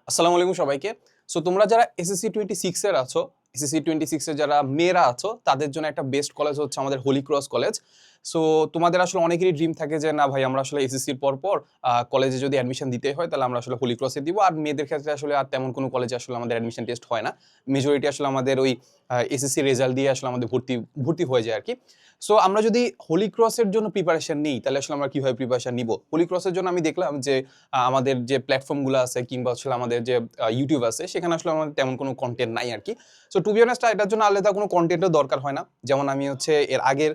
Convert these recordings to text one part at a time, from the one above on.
আসসালামু আলাইকুম সবাইকে। সো তোমরা যারা এসএসসি 26 এর আছো, এসএসসি 26 এর যারা মেয়েরা আছো তাদের জন্য একটা বেস্ট কলেজ হচ্ছে আমাদের হোলি ক্রস কলেজ। সো তোমাদের আসলে অনেকেরই ড্রিম থাকে যে না ভাই আমরা আসলে এসএসসির পর কলেজে যদি অ্যাডমিশন দিতে হয় তাহলে আমরা আসলে হোলি ক্রসে দিব। আর মেয়েদের ক্ষেত্রে আসলে আর তেমন কোনো কলেজে আসলে আমাদের অ্যাডমিশন টেস্ট হয় না। মেজরিটি আসলে আমাদের ওই এসএসসি রেজাল্ট দিয়ে আসলে আমাদের ভর্তি হয়ে যায় আর কি। সো আমরা যদি হোলি ক্রসের জন্য প্রিপারেশন নিই তাহলে আসলে আমরা কিভাবে প্রিপারেশন নিব? হোলি ক্রসের জন্য আমি দেখলাম যে আমাদের যে প্ল্যাটফর্মগুলো আছে কিংবা আসলে আমাদের যে ইউটিউব আছে সেখানে আসলে আমাদের তেমন কোনো কন্টেন্ট নাই আর কি। সো টু বি অনেস্ট এটার জন্য আলাদা কোনো কন্টেন্টের দরকার হয় না। যেমন আমি হচ্ছে এর আগের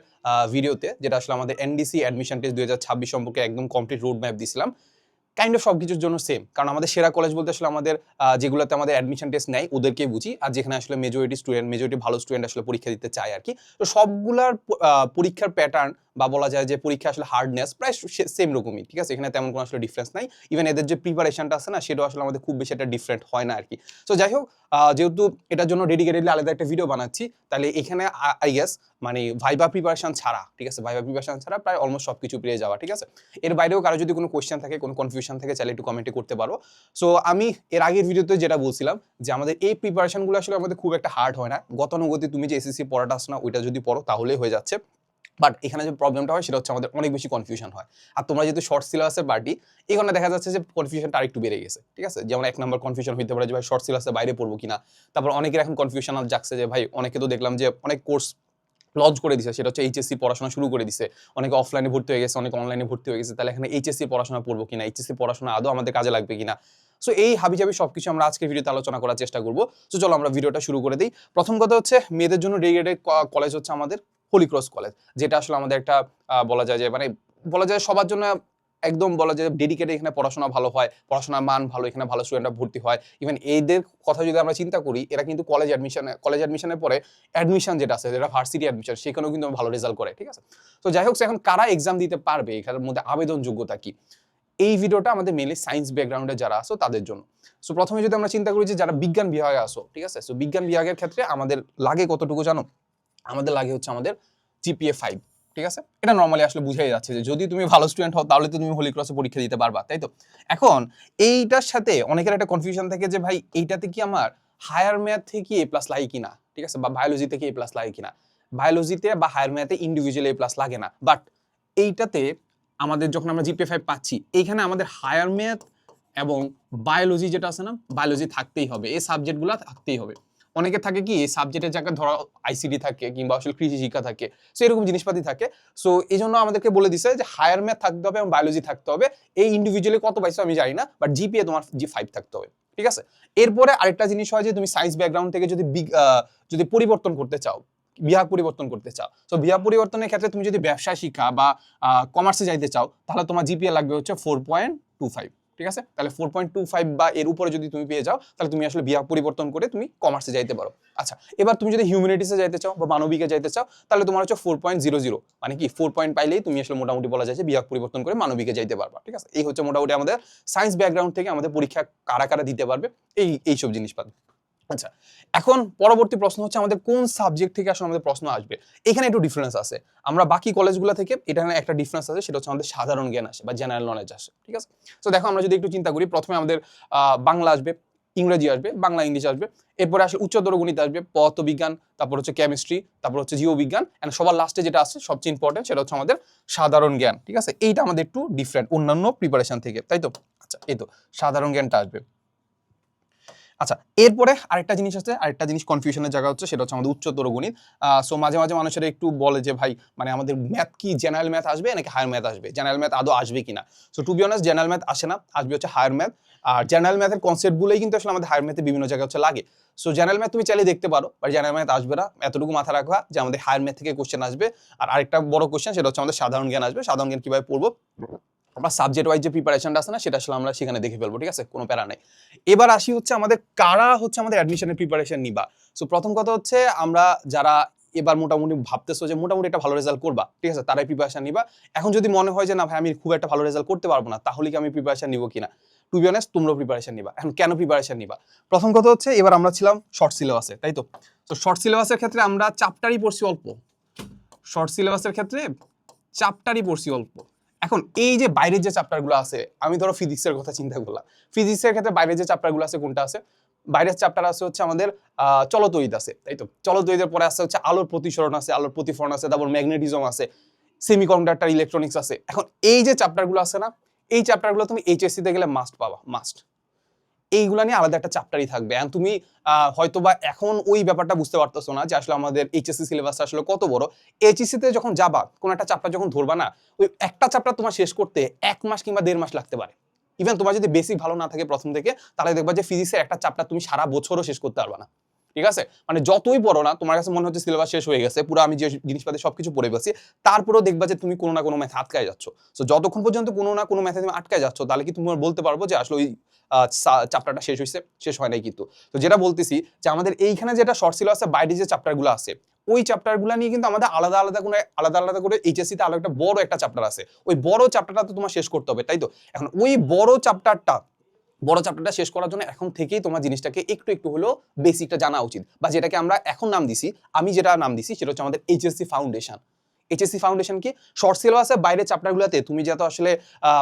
ভিডিওতে যেটা আসলে আমাদের এনডিসি অ্যাডমিশন টেস্ট 2026 সম্পর্কে একদম কমপ্লিট রোড ম্যাপ দিছিলাম। কাইন্ড অফ সবকিছুর জন্য সেম, কারণ আমাদের সেরা কলেজ বলতে আসলে আমাদের যেগুলোতে আমাদের অ্যাডমিশন টেস্ট নেয় ওদেরকেই বুঝি, আর যেখানে আসলে মেজরিটি ভালো স্টুডেন্ট আসলে পরীক্ষা দিতে চায় আর কি। তো সবগুলার পরীক্ষার প্যাটার্ন বা বলা যায় যে পরীক্ষা আসলে হার্ডনেস প্রায় সেম রকমই, ঠিক আছে, এখানে তেমন কোনো আসলে ডিফারেন্স নাই। ইভেন এদের যে প্রিপারেশনটা আছে না সেটাও আসলে আমাদের খুব বেশি একটা ডিফারেন্ট হয় না আর কি। সো যাই হোক, যেহেতু এটার জন্য ডেডিকেটেডলি আলাদা একটা ভিডিও বানাচ্ছি, তাহলে এখানে আই গেস মানে ভাইবা প্রিপারেশন ছাড়া, ঠিক আছে, ভাইবা প্রিপারেশন ছাড়া প্রায় অলমোস্ট সবকিছু পেয়ে যাওয়া, ঠিক আছে। এর বাইরেও কারো যদি কোনো কোয়েশ্চেন থাকে, কোনো কনফিউশন থাকে, চাইলে একটু কমেন্টে করতে পারো। সো আমি এর আগের ভিডিওতে যেটা বলছিলাম যে আমাদের এই প্রিপারেশনগুলো আসলে আমাদের খুব একটা হার্ড হয় না। গতানুগতিক তুমি যে এসএসসি পড়াটা আছে না ওইটা যদি পড়ো তাহলেই হয়ে যাচ্ছে। বাট এখানে যে প্রবলেমটা হয় সেটা হচ্ছে আমাদের অনেক বেশি কনফিউশন হয়। আর তোমরা যেহেতু শর্ট সিলেবাসের পার্টি, এখানে দেখা যাচ্ছে যে কনফিউশনটা আরেকটু বেড়ে গেছে, ঠিক আছে। যেমন এক নম্বর কনফিউশন হইতে পারে যে ভাই শর্ট সিলেবাসের বাইরে পড়বো কিনা। তারপর অনেকের এখন কনফিউশন জাগছে যে ভাই, অনেকে তো দেখলাম যে অনেক কোর্স লঞ্চ করে দিছে, সেটা হচ্ছে এইচএসসি পড়াশোনা শুরু করে দিছে। অনেকে অফলাইনে ভর্তি হয়ে গেছে, অনেকে অনলাইনে ভর্তি হয়ে গেছে। তাহলে এখানে এইচএসসি পড়াশোনা পড়বো কিনা, এইচএসসি পড়াশোনা আদৌ আমাদের কাজে লাগবে কিনা। সো এই হাবিজাবি সবকিছু আমরা আজকে ভিডিওতে আলোচনা করার চেষ্টা করবো। সো চলো আমরা ভিডিওটা শুরু করে দিই। প্রথম কথা হচ্ছে মেয়েদের জন্য ডেডিকেটেড কলেজ হচ্ছে আমাদের হোলি ক্রস কলেজ, যেটা আসলে আমাদের একটা বলা যায় যে মানে বলা যায় সবার জন্য একদম বলা যায় ডেডিকেটেড। এখানে পড়াশোনা ভালো হয়, পড়াশোনার মান ভালো, এখানে ভালো স্টুডেন্টরা ভর্তি হয়। ইভেন এদের কথা যদি আমরা চিন্তা করি, এরা কিন্তু কলেজ অ্যাডমিশনের পরে অ্যাডমিশন যেটা আছে, যেটা ভার্সিটি অ্যাডমিশন, সেখানেও কিন্তু ভালো রেজাল্ট করে, ঠিক আছে। তো যাই হোক, এখন কারা এক্সাম দিতে পারবে, এখানের মধ্যে আবেদন যোগ্যতা কি, এই ভিডিওটা আমাদের মেনলি সায়েন্স ব্যাকগ্রাউন্ডে যারা আসো তাদের জন্য। সো প্রথমে যদি আমরা চিন্তা করি যে যারা বিজ্ঞান বিভাগে আসো, ঠিক আছে, সো বিজ্ঞান বিভাগের ক্ষেত্রে আমাদের লাগে কতটুকু জানো? আমাদের লাগে হচ্ছে আমাদের জিপিএ 5, ঠিক আছে। এটা নর্মালি আসলে বুঝাই যাচ্ছে যে যদি তুমি ভালো স্টুডেন্ট হও তাহলে তো তুমি হোলি ক্রসে পরীক্ষা দিতে পারবা, তাই তো। এখন এইটার সাথে অনেকের একটা কনফিউশন থাকে যে ভাই এইটাতে কি আমার হায়ার ম্যাথ থেকে এ প্লাস লাগে কিনা, ঠিক আছে, বা বায়োলজি থেকে এ প্লাস লাগে কিনা। বায়োলজিতে বা হায়ার ম্যাথে ইন্ডিভিজুয়ালি এ প্লাস লাগে না, বাট এইটাতে আমাদের যখন আমরা জিপিএ 5 পাচ্ছি, এইখানে আমাদের হায়ার ম্যাথ এবং বায়োলজি যেটা আছে না, বায়োলজি থাকতেই হবে, এই সাবজেক্টগুলো থাকতেই হবে। অনেকে থাকে কি এই সাবজেক্টের জায়গায় ধরো আইসিডি থাকে কিংবা আসলে কৃষি শিক্ষা থাকে, সো এরকম জিনিসপাতি থাকে। সো এই জন্য আমাদেরকে বলে দিছে যে হায়ার ম্যাথ থাকতে হবে এবং বায়োলজি থাকতে হবে। এই ইন্ডিভিজুয়ালি কত পাইছো আমি জানি না, বাট জিপিএ তোমার G5 থাকতে হবে, ঠিক আছে। এরপরে আরেকটা জিনিস হয় যে তুমি সায়েন্স ব্যাকগ্রাউন্ড থেকে যদি পরিবর্তন করতে চাও, বিভাগ পরিবর্তন করতে চাও, তো বিভাগ পরিবর্তনের ক্ষেত্রে তুমি যদি ব্যবসা শিক্ষা বা কমার্সে যাইতে চাও তাহলে তোমার জিপিএ লাগবে হচ্ছে 4.25, ঠিক আছে। তাহলে 4.25 বা এর উপরে যদি তুমি পেয়ে যাও তাহলে তুমি আসলে বিভাগ পরিবর্তন করে তুমি কমার্সে যাইতে পারো। আচ্ছা, এবার তুমি যদি হিউম্যানিটিসে যাইতে চাও বা মানবিকে যাইতে চাও তাহলে তোমার হচ্ছে 4.00, মানে কি 4 পয়েন্ট পাইলেই তুমি আসলে মোটামুটি বলা যায় যে বিভাগ পরিবর্তন করে মানবিকে যাইতে পারবা, ঠিক আছে। এই হচ্ছে মোটামুটি আমাদের সায়েন্স ব্যাকগ্রাউন্ড থেকে আমাদের পরীক্ষা কারা কারা দিতে পারবে এইসব জিনিসপাতি। আচ্ছা, এখন পরবর্তী প্রশ্ন হচ্ছে আমাদের কোন সাবজেক্ট থেকে আসলে আমাদের প্রশ্ন আসবে। এখানে একটু ডিফারেন্স আছে। আমরা বাকি কলেজগুলো থেকে এটা একটা ডিফারেন্স আছে, সেটা হচ্ছে আমাদের সাধারণ জ্ঞান আসে বা জেনারেল নলেজ আসে, ঠিক আছে। তো দেখো আমরা যদি একটু চিন্তা করি, প্রথমে আমাদের বাংলা আসবে, ইংরেজি আসবে, বাংলা ইংলিশ আসবে, এরপরে আসলে উচ্চতর গণিত আসবে, পদার্থবিজ্ঞান, তারপর হচ্ছে কেমিস্ট্রি, তারপর হচ্ছে জীববিজ্ঞান, এন্ড সবার লাস্টে যেটা আছে সবচেয়ে ইম্পর্টেন্ট সেটা হচ্ছে আমাদের সাধারণ জ্ঞান, ঠিক আছে। এইটা আমাদের একটু ডিফারেন্ট অন্যান্য প্রিপারেশন থেকে, তাই তো। আচ্ছা, এই তো সাধারণ জ্ঞানটা আসবে। আচ্ছা, এরপরে আরেকটা জিনিস আছে, আরেকটা জিনিস কনফিউশনের জায়গা হচ্ছে সেটা হচ্ছে আমাদের উচ্চতর গণিত। সো মাঝে মাঝে মানুষেরা একটু বলে যে ভাই মানে আমাদের ম্যাথ কি জেনারেল ম্যাথ আসবে নাকি হায়ার ম্যাথ আসবে, জেনারেল ম্যাথ আদৌ আসবে কিনা। So to be honest general math আসে না, আসবে হচ্ছে হায়ার ম্যাথ। আর জেনারেল ম্যাথের কনসেপ্টগুলোই কিন্তু আসলে আমাদের হায়ার ম্যাথে বিভিন্ন জায়গায় হচ্ছে লাগে। সো জেনারেল ম্যাথ তুমি চাইলে দেখতে পারো, বাট জেনারেল ম্যাথ আসবে না, এতটুকু মাথা রাখবা যে আমাদের হায়ার ম্যাথ থেকে কোশ্চেন আসবে। আর আরেকটা বড় কোশ্চেন সেটা হচ্ছে আমাদের সাধারণ জ্ঞান আসবে। সাধারণ জ্ঞান কিভাবে পড়বো, আমরা সাবজেক্ট ওয়াইজ যে প্রিপারেশনটা আছে না সেটা আসলে আমরা সেখানে দেখে ফেলবো, ঠিক আছে, কোনো প্যারা নাই। এবার আসি হচ্ছে আমাদের কারা হচ্ছে আমাদের অ্যাডমিশনের প্রিপারেশন নিবা। সো প্রথম কথা হচ্ছে আমরা যারা এবার মোটামুটি ভাবতেছো যে মোটামুটি একটা ভালো রেজাল্ট করবা, ঠিক আছে, তারাই প্রিপারেশন নিবা। এখন যদি মনে হয় যে না ভাই আমি খুব একটা ভালো রেজাল্ট করতে পারবো না, তাহলে কি আমি প্রিপারেশন নিবো কিনা, টু বি অনেস্ট তোমরা প্রিপারেশন নিবা। এখন কেন প্রিপারেশন নিবা? প্রথম কথা হচ্ছে এবার আমরা ছিলাম শর্ট সিলেবাসে, তাই তো। তো শর্ট সিলেবাসের ক্ষেত্রে আমরা চ্যাপ্টারই পড়ছি অল্প, শর্ট সিলেবাসের ক্ষেত্রে চ্যাপ্টারই পড়ছি অল্প। এখন এই যে বাইরের যে চ্যাপ্টারগুলো আছে, আমি ধরো ফিজিক্সের কথা চিন্তা করলাম, ফিজিক্সের ক্ষেত্রে বাইরের যে চ্যাপ্টারগুলো আছে কোনটা আছে? বাইরের চ্যাপ্টার আছে হচ্ছে আমাদের চলতরিৎ আছে, তাই তো? চলতরিতের পরে আছে হচ্ছে আলোর প্রতিসরণ আছে, আলোর প্রতিফলন আছে, তারপর ম্যাগনেটিজম আছে, সেমিকন্ডাক্টর, ইলেকট্রনিক্স আছে। এখন এই যে চ্যাপ্টারগুলো আছে না, এই চ্যাপ্টারগুলো তুমি এইচএসসি তে গেলে মাস্ট পাবা, মাস্ট। এইগুলা নিয়ে আলাদা একটা চ্যাপ্টারই থাকবে। এন্ড তুমি হয়তোবা এখন ওই ব্যাপারটা বুঝতে পারতেছো না যে আসলে আমাদের এইচএসসি সিলেবাসটা আসলে কত বড়। এইচএসসি তে যখন যাবা, কোন একটা চ্যাপ্টার যখন ধরবা না, ওই একটা চ্যাপ্টার তোমার শেষ করতে 1 মাস কিংবা 1.5 মাস লাগতে পারে। ইভেন তোমার যদি বেসিক ভালো না থাকে প্রথম থেকে, তাহলে দেখবা যে ফিজিক্সের একটা চ্যাপ্টার তুমি সারা বছরও শেষ করতে পারবা না। ঠিক আছে? মানে যতই পড়ো না, তোমার কাছে মনে হচ্ছে সিলেবাস শেষ হয়ে গেছে, পুরো আমি যে জিনিসপাতি সবকিছু পড়ে গেছি, তারপরেও দেখবা যে তুমি কোনো না কোনো ম্যাথ আটকায় যাচ্ছ। সো যতক্ষণ পর্যন্ত কোনো না কোনো ম্যাথে তুমি আটকায় যাচ্ছ, তাহলে কি তুমি বলতে পারবো যে আসলে ওই চ্যাপ্টারটা শেষ হয়েছে? শেষ হয় নাই কিন্তু। তো যেটা বলতেছি যে আমাদের এইখানে যেটা শর্ট সিলেবাসে বাইরে যে চ্যাপ্টারগুলো আছে, ওই চ্যাপ্টারগুলো নিয়ে কিন্তু আমাদের আলাদা আলাদা করে এইচএসসি তে আলাদা একটা বড় একটা চ্যাপ্টার আছে। ওই বড় চ্যাপ্টারটা তো তোমার শেষ করতে হবে, তাই তো? এখন ওই বড় চ্যাপ্টারটা শেষ করার জন্য এখন থেকেই তোমার জিনিসটাকে একটু একটু হলেও বেসিকটা জানা উচিত, বা যেটাকে আমরা এখন নাম দিছি, আমি যেটা নাম দিছি সেটা হচ্ছে আমাদের এইচএসসি ফাউন্ডেশন। এইচএসসি ফাউন্ডেশন কি? শর্ট সিলেবাসের বাইরের চ্যাপ্টারগুলোতে তুমি যাতে আসলে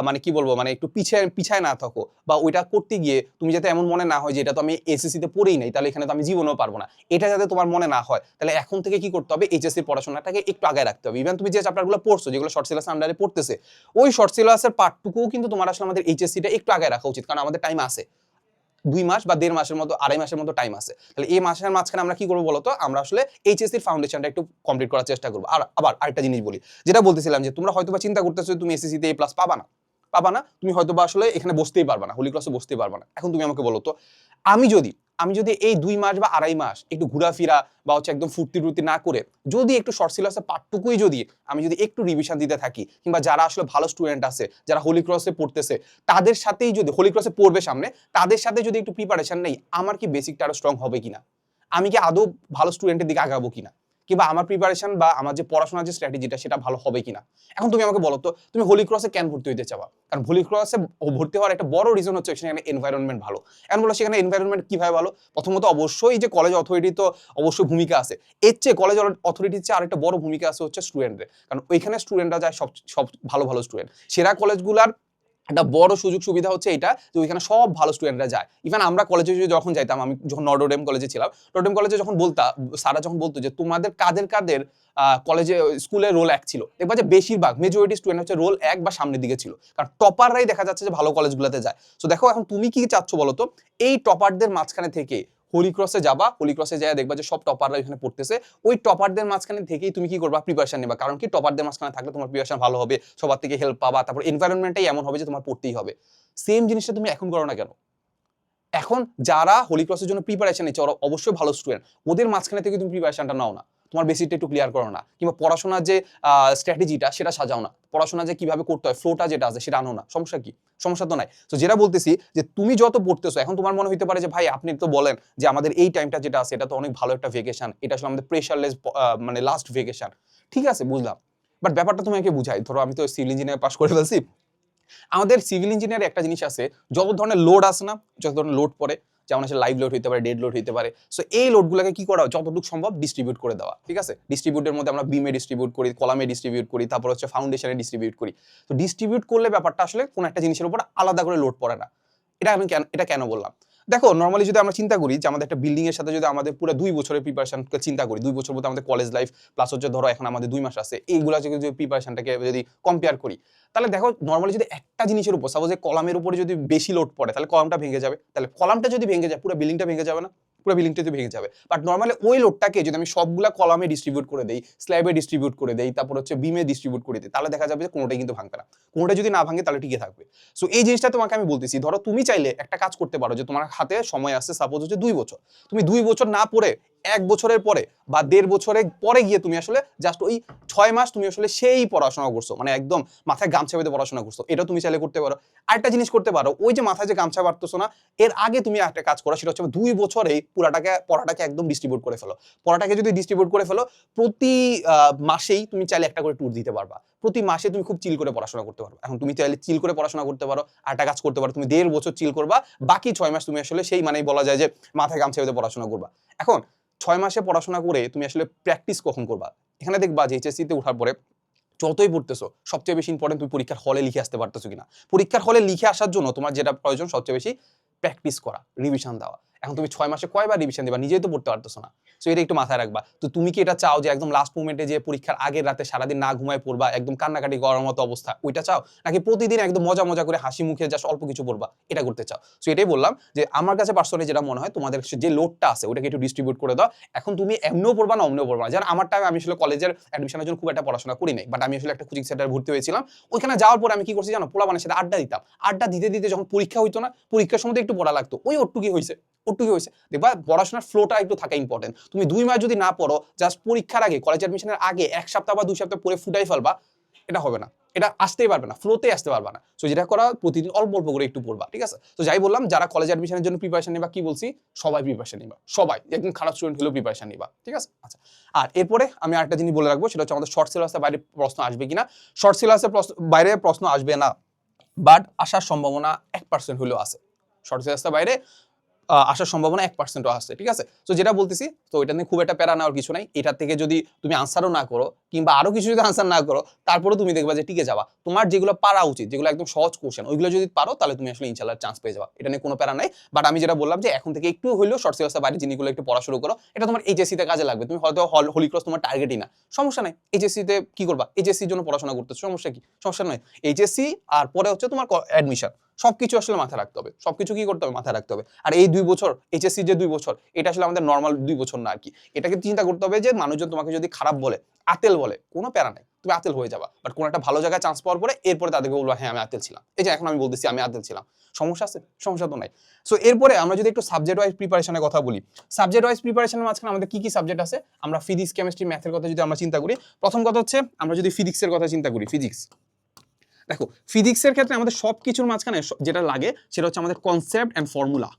মানে কি বলবো, মানে একটু পিছিয়ে পিছায় না থাকো, বা ওইটা করতে গিয়ে তুমি যাতে এমন মনে না হয় যে এটা তো আমি এসএসসি তে পড়েই নাই, তাহলে এখানে তো আমি জীবনেও পারবো না, এটা যাতে তোমার মনে না হয়, তাহলে এখন থেকে কি করতে হবে? এইচএসসি পড়াশোনাটাকে একটু আগায় রাখতে হবে। ইভেন তুমি যে চ্যাপ্টারগুলো পড়ছো, যেগুলো শর্ট সিলেবাসের আন্ডারে পড়তেছে, ওই শর্ট সিলেবাসের পার্টটুকুও কিন্তু তোমার আসলে আমাদের এইচএসসিটা একটু আগায় রাখা উচিত, কারণ আমাদের টাইম আছে 2 মাস বা 1.5 মাসের মতো, 2.5 মাসের মতো টাইম আছে। তাহলে এই মাসের মাঝখানে আমরা কি করবো বলতো? আমরা আসলে এইচএসসির ফাউন্ডেশনটা একটু কমপ্লিট করার চেষ্টা করবো। আর আবার আরেকটা জিনিস বলি, যেটা বলতেছিলাম যে তোমরা হয়তোবা চিন্তা করতেছো তুমি এসএসসি তে A+ পাবা না, তুমি হয়তোবা আসলে এখানে বসতেই পারবা না, হোলি ক্রসে বসতেই পারবা না। এখন তুমি আমাকে বলো তো, আমি যদি আমি যদি এই 2 মাস বা 2.5 মাস একটু ঘোরাফেরা বা হচ্ছে একদম ফুর্তি না করে, যদি একটু শর্ট সিলেবাসের পার্টটুকুই যদি আমি যদি একটু রিভিশন দিতে থাকি, কিংবা যারা আসলে ভালো স্টুডেন্ট আছে, যারা হোলি ক্রসে পড়তেছে, তাদের সাথেই যদি হোলি ক্রসে পড়বে সামনে, তাদের সাথে যদি একটু প্রিপারেশন নেই, আমার কি বেসিকটা আরো স্ট্রং হবে কিনা? আমি কি আদৌ ভালো স্টুডেন্টের দিকে আগাবো কিনা? কিংবা আমার প্রিপারেশন বা আমার যে পড়াশোনার যে স্ট্র্যাটেজিটা, সেটা ভালো হবে কিনা? এখন তুমি আমাকে বলো তো, তুমি হোলি ক্রসে কেন ভর্তি হইতে চাও? কারণ হোলি ক্রসে ভর্তি হওয়ার একটা বড় রিজন হচ্ছে সেখানে এনভায়রনমেন্ট ভালো। এখন বলো সেখানে এনভায়রনমেন্ট কিভাবে ভালো? প্রথমত অবশ্যই যে কলেজ অথরিটি তো অবশ্যই ভূমিকা আছে, এর চেয়ে কলেজ অথরিটির চেয়ে আরেকটা বড় ভূমিকা আছে হচ্ছে স্টুডেন্টদের, কারণ ওইখানে স্টুডেন্টরা যায় সব সব ভালো ভালো স্টুডেন্ট। সেরা কলেজগুলার একটা বড় সুযোগ সুবিধা হচ্ছে এটা যে ওইখানে সব ভালো স্টুডেন্টরা যায়। ইভেন আমরা কলেজে যখন যাইতাম, আমি যখন নটরডেম কলেজে ছিলাম, নটরডেম কলেজে যখন স্যাররা যখন বলতো যে তোমাদের কাদের কলেজে স্কুলে রোল 1 ছিল, দেখবা যে বেশিরভাগ মেজরিটি স্টুডেন্ট হচ্ছে রোল 1 বা সামনের দিকে ছিল, কারণ টপাররাই দেখা যাচ্ছে যে ভালো কলেজগুলোতে যায়। সো দেখো এখন তুমি কি চাচ্ছ বলো তো, এই টপারদের মাঝখানে থেকে হোলি ক্রসে যাবা, হোলি ক্রসে যায় দেখবা যে সব টপাররা এখানে পড়তেছে, ওই টপারদের মাঝখানে থেকেই তুমি কি করবা? প্রিপারেশন নেবা। কারণ কি? টপারদের মাঝখানে থাকলে তোমার প্রিপারেশন ভালো হবে, সবার থেকে হেল্প পাবা, তারপর এনভায়রনমেন্টটাই এমন হবে যে তোমার পড়তেই হবে। সেম জিনিসটা তুমি এখন করো না কেন? এখন যারা হোলি ক্রসের জন্য প্রিপারেশন নিচ্ছে, ওরা অবশ্যই ভালো স্টুডেন্ট, ওদের মাঝখানে থেকে তুমি প্রিপারেশনটা নাও না, তোমার বেসিকটা একটু ক্লিয়ার করো না, কিংবা পড়াশোনার যে স্ট্র্যাটেজিটা সেটা সাজাও না, পড়াশোনা যে কিভাবে করতে হয়, ফ্লোটা যেটা আছে সেটা আনো না। সমস্যা কি? সমস্যা তো নাই। তো যেটা বলতেছি যে তুমি যত পড়তেছো, এখন তোমার মনে হইতে পারে যে ভাই আপনি তো বলেন যে আমাদের এই টাইমটা যেটা আছে এটা তো অনেক ভালো একটা ভেকেশন, এটা আসলে আমাদের প্রেশারলেস মানে লাস্ট ভেকেশন। ঠিক আছে, বুঝলাম, বাট ব্যাপারটা তোমাকে বুঝাই। ধরো আমি তো সিভিল ইঞ্জিনিয়ার পাস করে ফেলছি, আমাদের সিভিল ইঞ্জিনিয়ারে একটা জিনিস আছে, যত ধরনের লোড আছে না, যত ধরনের লোড পড়ে, যেমন আসলে লাইভ লোড হইতে পারে, ডেড লোড হইতে পারে, সো এই লোডগুলোকে কি করা হয়? যতটুকু সম্ভব ডিস্ট্রিবিউট করে দেওয়া। ঠিক আছে, ডিস্ট্রিবিউটের মধ্যে আমরা বিমে ডিস্ট্রিবিউট করি, কলামে ডিস্ট্রিবিউট করি, তারপর হচ্ছে ফাউন্ডেশনে ডিস্ট্রিবিউট করি। তো ডিস্ট্রিবিউট করলে ব্যাপারটা আসলে কোনো একটা জিনিসের উপর আলাদা করে লোড পড়ে না। এটা কেন বললাম? দেখো নর্মালি যদি আমরা চিন্তা করি যে আমাদের একটা বিল্ডিং এর সাথে যদি আমাদের পুরো 2 বছরের প্রিপারেশনকে চিন্তা করি, 2 বছর বলতে আমাদের কলেজ লাইফ প্লাস হচ্ছে ধরো এখন আমাদের 2 মাস আছে, এইগুলা যদি প্রিপারেশনটাকে যদি কম্পেয়ার করি, তাহলে দেখো নর্মালি যদি একটা জিনিসের উপর, সাপোজ কলামের উপরে যদি বেশি লোড পড়ে, তাহলে কলামটা ভেঙে যাবে। তাহলে কলামটা যদি ভেঙে যায়, পুরো বিল্ডিংটা ভেঙে যাবে না? পুরো বিল্ডিংটা তো ভেঙে যাবে। বাট নর্মালি ওই লোডটাকে যদি আমি সবগুলা কলামে ডিস্ট্রিবিউট করে দেই, স্ল্যাবে ডিস্ট্রিবিউট করে দেই, তারপর হচ্ছে বিমে ডিস্ট্রিবিউট করে দিই, তাহলে দেখা যাবে যে কোনোটাই কিন্তু ভাঙবে না। কোনোটা যদি না ভাঙে তাহলে টিকে থাকবে। সো এই জিনিসটা তোমাকে আমি বলতেছি, ধরো তুমি চাইলে একটা কাজ করতে পারো যে তোমার হাতে সময় আছে, সাপোজ হচ্ছে 2 বছর, তুমি 2 বছর না পড়ে 1 বছরের পরে বা 1.5 বছরের পরে গিয়ে তুমি আসলে জাস্ট ওই 6 মাস তুমি আসলে সেই পড়াশোনা করছো, মানে একদম মাথায় গামছা বেঁধে পড়াশোনা করছো, এটা তুমি চাইলে করতে পারো। আরেকটা জিনিস করতে পারো, ওই যে মাথায় যে গামছা বাঁধতেছো না, এর আগে তুমি একটা কাজ করো, সেটা হচ্ছে 2 বছরেই পড়াটাকে একদম ডিস্ট্রিবিউট করে ফেলো। পড়াটাকে যদি ডিস্ট্রিবিউট করে ফেলো, প্রতি মাসেই তুমি চাইলে একটা করে ট্যুর দিতে পারবা, প্রতি মাসে তুমি খুব চিল করে পড়াশোনা করতে পারো। এখন তুমি চাইলে চিল করে পড়াশোনা করতে পারো, আর একটা কাজ করতে পারো, তুমি 1.5 বছর চিল করবা, বাকি 6 মাস তুমি আসলে সেই মানেই বলা যায় যে মাথায় গামছা বেঁধে পড়াশোনা করবা। এখন 6 মাসে পড়াশোনা করে তুমি আসলে প্র্যাকটিস কখন করবা? এখানে দেখবা যে এইচএসসি তে ওঠার পরে যতই পড়তেছো সবচেয়ে বেশি ইম্পর্টেন্ট তুমি পরীক্ষার হলে লিখে আসতে পারতেছো কিনা। পরীক্ষার হলে লিখে আসার জন্য তোমার যেটা প্রয়োজন সবচেয়ে বেশি প্র্যাকটিস করা, রিভিশন দেওয়া। এখন তুমি 6 মাসে কয়বার রিভিশন দিবা, নিজেই তো পড়তে পারতেছো না। সো এটা একটু মাথায় রাখবা। তো তুমি কি এটা চাও যে একদম লাস্ট মোমেন্টে যে পরীক্ষার আগের রাতে সারাদিন না ঘুমায় পড়বা, একদম কান্নাকাটি করার মতো অবস্থা, ওইটা চাও? নাকি প্রতিদিন একদম মজা মজা করে হাসি মুখে জাস্ট অল্প কিছু পড়বা, এটা করতে চাও? সো এটাই বললাম যে আমার কাছে পার্সোনালি যেটা মনে হয় তোমাদের যে লোডটা আছে ওটাকে একটু ডিস্ট্রিবিউট করে দাও। এখন তুমি এমনিও পড়বা না অমনিও পড়বা না। যেন আমার টাইমে আমি আসলে কলেজের অ্যাডমিশনের জন্য খুব একটা পড়াশোনা করি নাই, বাট আমি আসলে একটা কোচিং সেন্টারে ভর্তি হয়েছিলাম। ওইখানে যাওয়ার পরে আমি কি করছি জানো, পোলাপানের সাথে আড্ডা দিতাম। আড্ডা দিতে দিতে যখন পরীক্ষা হইতো না, পরীক্ষার সময় একটু পড়া লাগতো, ওই ওটুকি হয়েছে। দেখবা পড়াশোনার ফ্লোটা একটু থাকা ইম্পর্টেন্ট। তুমি 2 মাস যদি না পড়ো, জাস্ট পরীক্ষার আগে কলেজ অ্যাডমিশনের আগে 1 সপ্তাহ বা 2 সপ্তাহ পরে ফুটাই ফেলবা, এটা হবে না, এটা আসতেই পারবে না, ফ্লোতে আসতে পারবে না। সো যেটা করা প্রতিদিন অল্প অল্প করে একটু পড়বা, ঠিক আছে? তো যাই বললাম, যারা কলেজ অ্যাডমিশনের জন্য প্রিপারেশন নিবা, কি বলছি, সবাই প্রিপারেশন নিবা, সবাই একদম খারাপ স্টুডেন্ট হলেও প্রিপারেশন নিবা, ঠিক আছে? আচ্ছা, আর এরপরে আমি আরেকটা জিনিস বলে রাখবো, সেটা হচ্ছে আমাদের শর্ট সিলেবাসের বাইরে প্রশ্ন আসবে কিনা। শর্ট সিলেবাসের বাইরে প্রশ্ন আসবে না, বাট আসার সম্ভাবনা 1% হলেও আছে। শর্ট সিলেবাসের বাইরে আসার সম্ভাবনা 1%ও আছে, ঠিক আছে? তো যেটা বলতেছি, তো এটা নিয়ে খুব একটা প্যারা নেওয়ার কিছু নাই। এটার থেকে যদি তুমি আনসারও না করো, কিংবা আরো কিছু যদি আনসার না করো, তারপরে তুমি দেখবা যে টিকে যাবা। তোমার যেগুলো পারা উচিত, যেগুলো একদম সহজ কোশ্চেন, ওইগুলো যদি পারো, তাহলে তুমি আসলে ইনশাআল্লাহ চান্স পেয়ে যাবা। এটা নিয়ে কোনো প্যারা নাই। বাট আমি যেটা বললাম যে এখন থেকে একটু হইলেও শর্ট সিলেবাসের বাইরে জিনিসগুলো একটু পড়া শুরু করো। এটা তোমার এইচএসসি তে কাজে লাগবে। তুমি হয়তো হোলি ক্রস তোমার টার্গেটই না, সমস্যা নাই। এইচএসসি তে কি করবা, এইচএসসির জন্য পড়াশোনা করতেছো, সমস্যা কি? সমস্যা নয়। এইচএসসি আর পরে হচ্ছে তোমার অ্যাডমিশন, সবকিছু আসলে মাথায় রাখতে হবে। সবকিছু কি করতে হবে, মাথায় রাখতে হবে। আর এই 2 বছর এইচএসসি যে 2 বছর, এটা আসলে আমাদের নর্মাল 2 বছর না আর কি। এটাকে চিন্তা করতে হবে যে মানুষজন তোমাকে যদি খারাপ বলে, আতেল বলে, কোনো প্যারা নাই, তুমি আতেল হয়ে যাবা। বাট কোন একটা ভালো জায়গায় চান্স পাওয়ার পরে এরপরে তাদেরকে বলবো, হ্যাঁ আমি আতেল ছিলাম। এই যে এখন আমি বলতেছি আমি আতেল ছিলাম, সমস্যা আছে? সমস্যা তো নাই। সো এরপরে আমরা যদি একটু সাবজেক্ট ওয়াইজ প্রিপারেশনের কথা বলি, সাবজেক্ট ওয়াইজ প্রিপারেশনের মাঝখানে আমাদের কি কি সাবজেক্ট আছে? আমরা ফিজিক্স, কেমিস্ট্রি, ম্যাথের কথা যদি আমরা চিন্তা করি, প্রথম কথা হচ্ছে আমরা যদি ফিজিক্সের কথা চিন্তা করি, ফিজিক্স, দেখো ফিজিক্সের ক্ষেত্রে আমাদের সব কিছুর মাঝখানে যেটা লাগে সেটা হচ্ছে আমাদের concept and formula.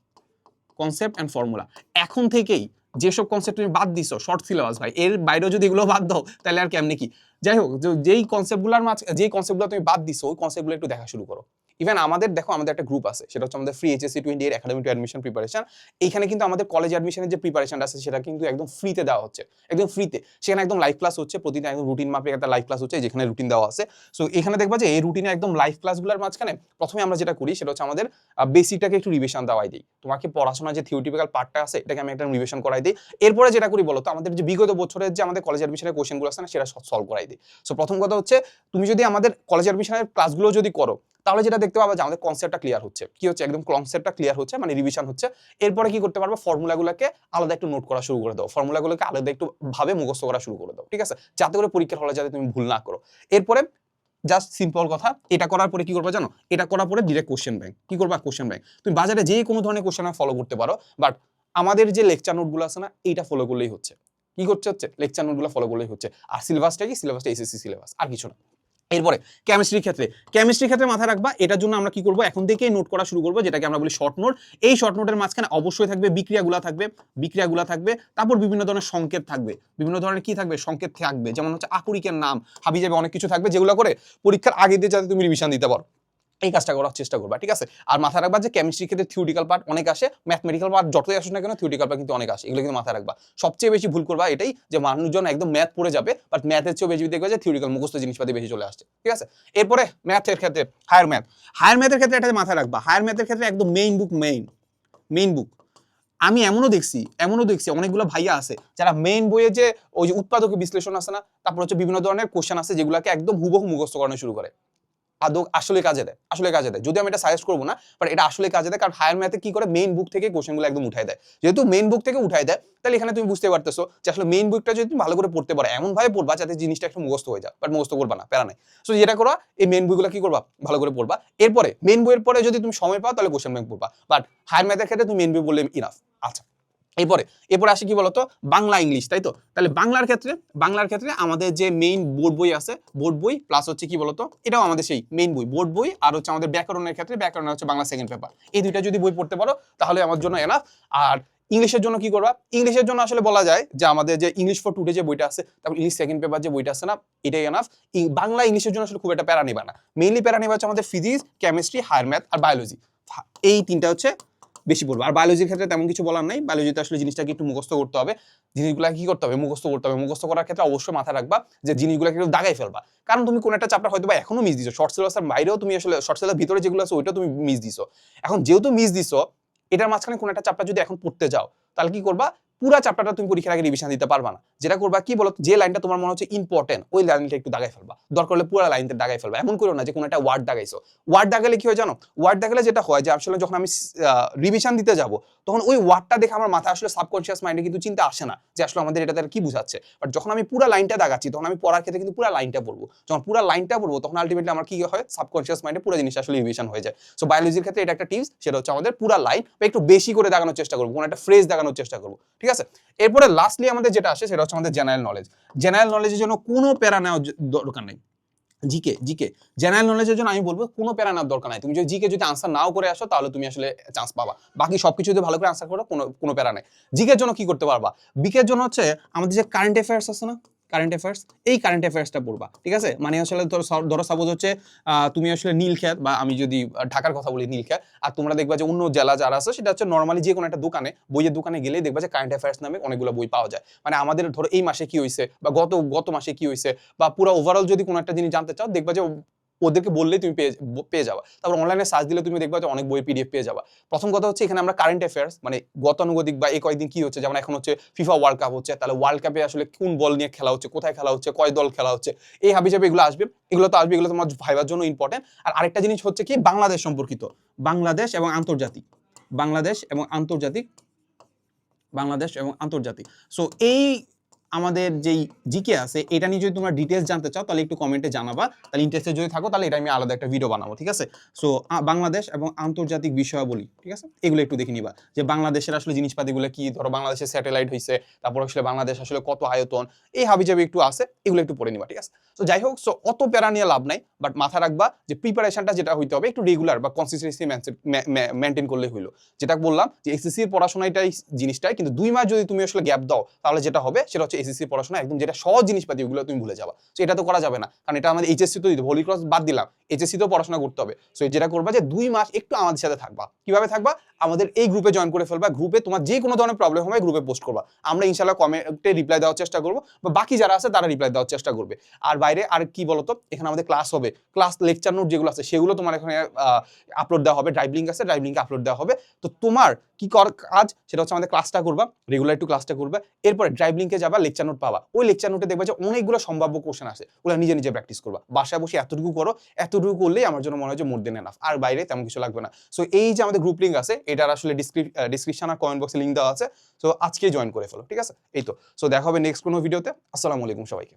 Concept and formula এখন থেকেই যেসব কনসেপ্ট তুমি বাদ দিছো শর্ট সিলেবাস ভাই, এর বাইরেও যদি এগুলো বাদ দাও তাহলে আর কেমনে কি? যাই হোক, যেই কনসেপ্টগুলোর যেই কনসেপ্টগুলো তুমি বাদ দিছো ওই কনসেপ্টগুলো একটু দেখা শুরু করো। ইভেন আমাদের দেখো, আমাদের একটা গ্রুপ আছে, সেটা হচ্ছে আমাদের free HSC 28 academy two admission preparation. এইখানে কিন্তু আমাদের কলেজ অ্যাডমিশনের যে প্রিপারেশনটা আছে সেটা কিন্তু একদম ফ্রিতে দেওয়া হচ্ছে, একদম ফ্রিতে। সেখানে একদম লাইভ ক্লাস হচ্ছে, প্রতিদিন একদম রুটিন মাফিক একটা লাইভ ক্লাস হচ্ছে, যেখানে রুটিন দেওয়া আছে। সো এখানে দেখবা যে এই রুটিনে একদম লাইভ ক্লাসগুলোর মাঝখানে প্রথমে আমরা যেটা করি সেটা হচ্ছে আমাদের বেসিকটাকে একটু রিভিশন দেওয়াই দিই। তোমাকে পড়াশোনার যে থিওরিটিক্যাল পার্টটা আছে এটাকে আমি একটা রিভিশন করাই দিই। এরপরে যেটা করি বলো তো, আমাদের যে বিগত বছরের যে আমাদের কলেজ অ্যাডমিশনের কোশ্চেনগুলো আছে না, সেটা সলভ করাই দিই। সো প্রথম কথা হচ্ছে, তুমি যদি আমাদের কলেজ অ্যাডমিশনের ক্লাসগুলো যদি করো, তাহলে যেটা দেখতে পাবা যে আমাদের কনসেপ্টটা ক্লিয়ার হচ্ছে। কি হচ্ছে, একদম কনসেপ্টটা ক্লিয়ার হচ্ছে, মানে রিভিশন হচ্ছে। এরপরে কি করতে পারবো, ফর্মুলাগুলোকে আলাদা একটু নোট করা শুরু করে দাও, ফর্মুলাগুলোকে আলাদা একটু ভাবে মুখস্থ করা শুরু করে দাও, ঠিক আছে? যাতে করে পরীক্ষার হলে যাতে তুমি ভুল না করো। এরপরে জাস্ট সিম্পল কথা, এটা করার পরে কি করবা জানো, এটা করার পরে ডিরেক্ট কোশ্চেন ব্যাংক। কি করবা, কোশ্চেন ব্যাংক। তুমি বাজারে যে কোনো ধরনের কোশ্চেন ফলো করতে পারো, বাট আমাদের যে লেকচার নোটগুলো আছে না, এইটা ফলো করলেই হচ্ছে। কি করছে হচ্ছে, লেকচার নোটগুলো ফলো করলেই হচ্ছে। আর সিলেবাসটা কি, সিলেবাসটা এসএসসি সিলেবাস, আর কিছু না। এরপরে কেমিস্ট্রির ক্ষেত্রে মাথায় রাখবা, এটার জন্য আমরা কি করব, এখন থেকেই নোট করা শুরু করবো, যেটাকে আমরা বলি শর্ট নোট। এই শর্ট নোটের মাঝখানে অবশ্যই থাকবে বিক্রিয়াগুলা থাকবে, তারপর বিভিন্ন ধরনের সংকেত থাকবে, বিভিন্ন ধরনের কি থাকবে, সংকেত থাকবে, যেমন হচ্ছে আকরিকের নাম, হাবিজাবি, অনেক কিছু থাকবে, যেগুলো করে পরীক্ষার আগে দিয়ে যাতে তুমি রিভিশন দিতে পারো, এই কাজটা করার চেষ্টা করবা, ঠিক আছে? আর মাথায় রাখবা যে কেমিস্ট্রির ক্ষেত্রে থিওরিটিক্যাল পার্ট অনেক আসে, ম্যাথমেটিক্যাল পার্ট যতই আসুক না কেন থিওরিটিক্যাল পার্ট কিন্তু অনেক আসে, এগুলো কিন্তু মাথায় রাখবা। সবচেয়ে বেশি ভুল করবা এটাই, যে মানুষজন একদম ম্যাথ পড়ে যাবে, বাট ম্যাথের চেয়েও বেশি দেখবে যে থিওরিটিক্যাল মুখস্থ জিনিসপাতি বেশি চলে আসছে, ঠিক আছে? এরপরে ম্যাথের ক্ষেত্রে হায়ার ম্যাথের ক্ষেত্রে এটা মাথায় রাখবা, হায়ার ম্যাথের ক্ষেত্রে একদম মেইন বুক। আমি এমনও দেখছি অনেকগুলো ভাইয়া আছে যারা মেইন বইয়ে যে ওই যে উৎপাদক বিশ্লেষণ আছে না, তারপর হচ্ছে বিভিন্ন ধরনের কোশ্চেন আছে যেগুলোকে একদম হুবহু মুখস্থ করানো শুরু করে। আদৌ আসলে কাজে দেয়, যদি আমি এটা সাজেস্ট করবো না, বাট এটা আসলে কাজে দেয়। কারণ হায়ার ম্যাথে কি করে, মেইন বুক থেকে কোশ্চেনগুলো একদম উঠাই দেয়। যেহেতু মেইন বুক থেকে উঠাই দেয়, তাহলে এখানে তুমি বুঝতে পারতেছো যে আসলে মেইন বুকটা যদি তুমি ভালো করে পড়তে পারো, এমন ভাবে পড়বা যাতে জিনিসটা একটু মুখস্থ হয়ে যায়, বাট মুখস্থ করবা না, প্যারা নাই। সো যেটা করো, এই মেইন বইগুলো কি করবা, ভালো করে পড়বা। এরপরে মেইন বইয়ের পরে যদি তুমি সময় পাও তাহলে কোশ্চেন ব্যাংক পড়বা, বাট হায়ার ম্যাথের ক্ষেত্রে তুমি মেইন বই বললে ইনাফ। আচ্ছা, এরপরে আসি কি বলতো, বাংলা ইংলিশ, তাই তো? তাহলে বাংলার ক্ষেত্রে আমাদের যে মেইন বোর্ড বই আছে, বোর্ড বই প্লাস হচ্ছে কি বলতো, এটাও আমাদের সেই মেইন বই, বোর্ড বই, আর হচ্ছে আমাদের ব্যাকরণের ক্ষেত্রে হচ্ছে বাংলা সেকেন্ড পেপার। এই দুইটা যদি বই পড়তে পারো তাহলে আমার জন্য এনাফ। আর ইংলিশের জন্য কি করবা, ইংলিশের জন্য আসলে বলা যায় যে আমাদের যে ইংলিশ ফর টুডে যে বইটা আছে, তারপর ইংলিশ সেকেন্ড পেপার যে বইটা আছে না, এটাই এনাফ। বাংলা ইংলিশের জন্য আসলে খুব একটা প্যারা নিবা না। মেইনলি প্যারা নিবা হচ্ছে আমাদের ফিজিক্স, কেমিস্ট্রি, হায়ার ম্যাথ আর বায়োলজি। এই তিনটা হচ্ছে বেশি পড়বে। আর বায়োলজির ক্ষেত্রে তেমন কিছু বলার নাই, বায়োলজিতে আসলে জিনিসটাকে একটু মুখস্থ করতে হবে, জিনিসগুলো কি করতে হবে, মুখস্থ করতে হবে। মুখস্থ করার ক্ষেত্রে অবশ্যই মাথায় রাখবা যে জিনিসগুলোকে একটু দাগাই ফেলবা, কারণ তুমি কোন একটা চ্যাপ্টার হয়তো বা এখনো মিস দিছো, শর্ট সিলেবাসের বাইরেও তুমি আসলে শর্ট সিলেবাসের ভিতরে যেগুলো আছে ওইটাও তুমি মিস দিছো। এখন যেহেতু মিস দিছো, এটার মাঝখানে কোন একটা চ্যাপ্টার যদি এখন পড়তে যাও, তাহলে কি করবা, পুরা চ্যাপ্টারটা তুমি পরীক্ষার আগে রিভিশন দিতে পারবা না। যেটা করবা কি বলো, যে লাইনটা তোমার মনে হচ্ছে ইম্পর্টেন্ট ওই লাইনটা একটু দাগাই ফেলবা, দরকার হলে পুরো লাইনটা দাগাই ফেলবা। এমন করো না যে কোনো একটা ওয়ার্ড দাগাইছো, ওয়ার্ড দাগালে কি হয় জানো, ওয়ার্ড দাগালে যেটা হয় যে আসলে যখন আমি রিভিশন দিতে যাব, তখন ওই ওয়ার্ডটা দেখে আমার মাথায় আসলে সাবকনশিয়াস মাইন্ডে কিন্তু চিন্তা আসে না যে আসলে আমাদের এটা তার কি বোঝাচ্ছে। বাট যখন আমি পুরো লাইনটা দাগাচ্ছি, তখন আমি পড়ার ক্ষেত্রে কিন্তু পুরো লাইনটা পড়বো। যখন পুরো লাইনটা পড়বো, তখন আলটিমেটলি আমার কি হয়, সাবকনশিয়াস মাইন্ডে পুরো জিনিসটা আসলে রিভিশন হয়ে যায়। সো বায়োলজির ক্ষেত্রে এটা একটা টিপস, সেটা হচ্ছে আমাদের পুরো লাইন বা একটু বেশি করে দাগানোর চেষ্টা করবো, কোনো একটা ফ্রেজ দাগানোর চেষ্টা করবো, ঠিক আছে। এরপরে লাস্টলি আমাদের যেটা আসে সেটা হচ্ছে আমাদের জেনারেল নলেজ। জেনারেল নলেজের জন্য কোনো প্যারা নেওয়ার দরকার নেই। জিকে জিকে জেনারেল নলেজের জন্য আমি বলবো কোনো প্যারা নেওয়ার দরকার নাই। তুমি যদি জিকে যদি আনসার নাও করে আসো, তাহলে তুমি আসলে চান্স পাবা। বাকি সবকিছু যদি ভালো করে আনসার করো, কোনো প্যারা নেই। জিকের জন্য কি করতে পারবা, বিকের জন্য হচ্ছে আমাদের যে কারেন্ট অ্যাফেয়ার্স আছে না, কারেন্ট অ্যাফেয়ার্স, এই কারেন্ট অ্যাফেয়ার্সটা পড়বা, ঠিক আছে। মানে আসলে ধরো সাপোজ হচ্ছে তুমি আসলে নীলক্ষেত, বা আমি যদি ঢাকার কথা বলি নীলক্ষেত, আর তোমরা দেখবা যে অন্য জেলা যারা আছে, সেটা হচ্ছে নর্মালি যে কোনো একটা দোকানে, বইয়ের দোকানে গেলেই দেখবা যে কারেন্ট অ্যাফেয়ার্স নামে অনেকগুলো বই পাওয়া যায়। মানে আমাদের ধরো এই মাসে কি হয়েছে, বা গত মাসে কি হয়েছে, বা পুরো ওভারঅল যদি কোনো একটা জিনিস জানতে চাও, দেখবা যে ওদেরকে বললেই তুমি পেয়ে যাবা। তারপর অনলাইনে সার্চ দিলে তুমি দেখবা যে অনেক বই পিডিএফ পেয়ে যাবা। প্রথম কথা হচ্ছে এখানে আমরা কারেন্ট অ্যাফেয়ার্স মানে গতানুগতিক বা এই কয়েকদিন কি হচ্ছে, যেমন এখন হচ্ছে ফিফা ওয়ার্ল্ড কাপ হচ্ছে, তাহলে ওয়ার্ল্ড কাপে আসলে কোন বল নিয়ে খেলা হচ্ছে, কোথায় খেলা হচ্ছে, কয় দল খেলা হচ্ছে, এই হাবিজাবি এগুলো আসবে, এগুলো তো আসবে, এগুলো তোমার ভাইবার জন্য ইম্পর্টেন্ট। আর আরেকটা জিনিস হচ্ছে কি, বাংলাদেশ সম্পর্কিত, বাংলাদেশ এবং আন্তর্জাতিক, বাংলাদেশ এবং আন্তর্জাতিক, বাংলাদেশ এবং আন্তর্জাতিক। সো এই আমাদের যেই জিকে আছে, এটা নিয়ে যদি তোমরা ডিটেলস জানতে চাও, তাহলে একটু কমেন্টে জানাবা। তাহলে ইন্টারেস্টেড যদি থাকো, তাহলে এটা আমি আলাদা একটা ভিডিও বানাবো, ঠিক আছে। সো বাংলাদেশ এবং আন্তর্জাতিক বিষয়াবলী, ঠিক আছে, এগুলো একটু দেখে নিবা যে বাংলাদেশের আসলে জিনিসপাতিগুলো কি, ধরো বাংলাদেশের স্যাটেলাইট হয়েছে, তারপর আসলে বাংলাদেশ আসলে কত আয়তন, এই হাবিজাবি একটু আছে, এগুলো একটু পড়ে নিবা, ঠিক আছে। তো যাই হোক, সো অত প্যারা নিয়ে লাভ নাই, বাট মাথা রাখবা যে প্রিপারেশনটা যেটা হইতে হবে একটু রেগুলার বা কনসিস্টেন্সি মেনটেন করলে হইলো। যেটা বললাম যে এসএসসি এর পড়াশোনাটাই জিনিসটাই, কিন্তু 2 মাস যদি তুমি আসলে গ্যাপ দাও, তাহলে যেটা হবে সেটা হচ্ছে এসএসসি পড়াশোনা একদম যেটা সহজ জিনিসপাতি ওগুলো তুমি ভুলে যাবা। সো এটা তো করা যাবে না, কারণ এটা আমাদের এইচএসসি তো দিতে, হোলি ক্রস বাদ দিলাম, এইচএসসি তো পড়াশোনা করতে হবে। সো যেটা করবা যে 2 মাস একটু আমাদের সাথে থাকবা। কিভাবে থাকবা, আমাদের এই গ্রুপে জয়েন করে ফেলবা। গ্রুপে তোমার যে কোনো ধরনের প্রবলেম হবে গ্রুপে পোস্ট করবা, আমরা ইনশাআল্লাহ কমেন্টে রিপ্লাই দেওয়ার চেষ্টা করবো, বা বাকি যারা আছে তারা রিপ্লাই দেওয়ার চেষ্টা করবে। আর বাইরে আর কি বলতো, এখানে আমাদের ক্লাস হবে, ক্লাস লেকচার নোট যেগুলো আছে সেগুলো তোমার এখানে আপলোড দেওয়া হবে, ড্রাইভ লিঙ্ক আছে, ড্রাইভ লিঙ্কে আপলোড দেওয়া হবে। তো তোমার কি কাজ, সেটা হচ্ছে আমাদের ক্লাসটা করবা, রেগুলার একটু ক্লাসটা করবে, এরপরে ড্রাইভ লিঙ্কে যাবা, লেকচার নোট পাবা। ওই লেকচার নোটে দেখবা যে অনেকগুলো সম্ভাব্য কোশ্চেন আছে, ওগুলো নিজে নিজে প্র্যাকটিস করবা। বাসায় বসে এতটুকু করো, এতটুকু করলেই আমার জন্য মনে হয় যে মোর দেন এনাফ, আর বাইরে তেমন কিছু লাগবে না। সো এই যে আমাদের গ্রুপ লিঙ্ক আছে, এটার আসলে ডিসক্রিপশন আর কমেন্ট বক্সে লিঙ্ক দেওয়া আছে। সো আজকেই জয়েন করে ফেলো, ঠিক আছে। এই তো, সো দেখা হবে নেক্সট কোনো ভিডিওতে। আসসালামু আলাইকুম সবাইকে।